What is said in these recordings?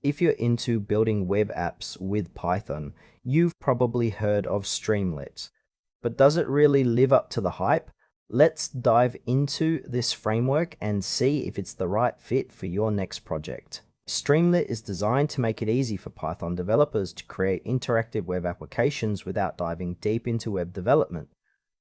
If you're into building web apps with Python, you've probably heard of Streamlit. But does it really live up to the hype? Let's dive into this framework and see if it's the right fit for your next project. Streamlit is designed to make it easy for Python developers to create interactive web applications without diving deep into web development.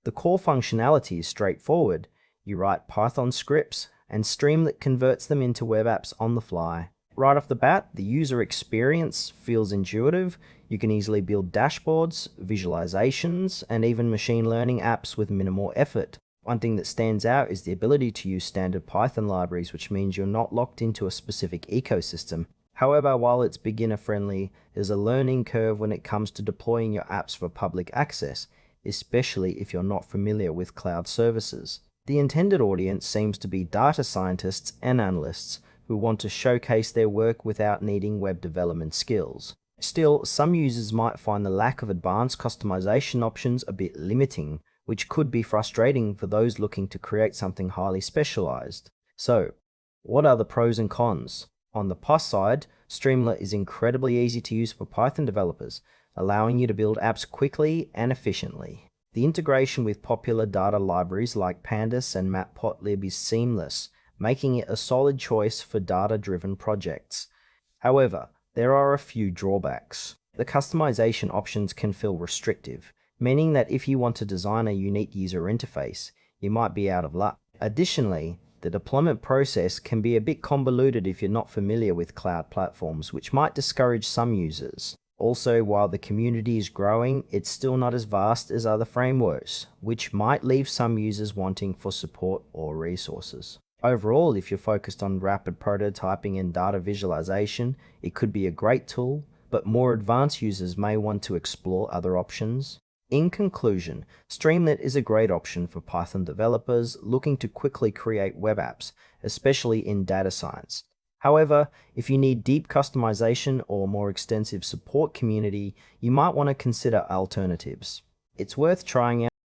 The core functionality is straightforward. You write Python scripts, and Streamlit converts them into web apps on the fly. Right off the bat, the user experience feels intuitive. You can easily build dashboards, visualizations, and even machine learning apps with minimal effort. One thing that stands out is the ability to use standard Python libraries, which means you're not locked into a specific ecosystem. However, while it's beginner-friendly, there's a learning curve when it comes to deploying your apps for public access, especially if you're not familiar with cloud services. The intended audience seems to be data scientists and analysts who want to showcase their work without needing web development skills. Still, some users might find the lack of advanced customization options a bit limiting, which could be frustrating for those looking to create something highly specialized. So, what are the pros and cons? On the plus side, Streamlit is incredibly easy to use for Python developers, allowing you to build apps quickly and efficiently. The integration with popular data libraries like Pandas and Matplotlib is seamless, making it a solid choice for data-driven projects. However, there are a few drawbacks. The customization options can feel restrictive, meaning that if you want to design a unique user interface, you might be out of luck. Additionally, the deployment process can be a bit convoluted if you're not familiar with cloud platforms, which might discourage some users. Also, while the community is growing, it's still not as vast as other frameworks, which might leave some users wanting for support or resources. Overall, if you're focused on rapid prototyping and data visualization, it could be a great tool, but more advanced users may want to explore other options. In conclusion, Streamlit is a great option for Python developers looking to quickly create web apps, especially in data science. However, if you need deep customization or more extensive support community, you might want to consider alternatives. It's worth trying out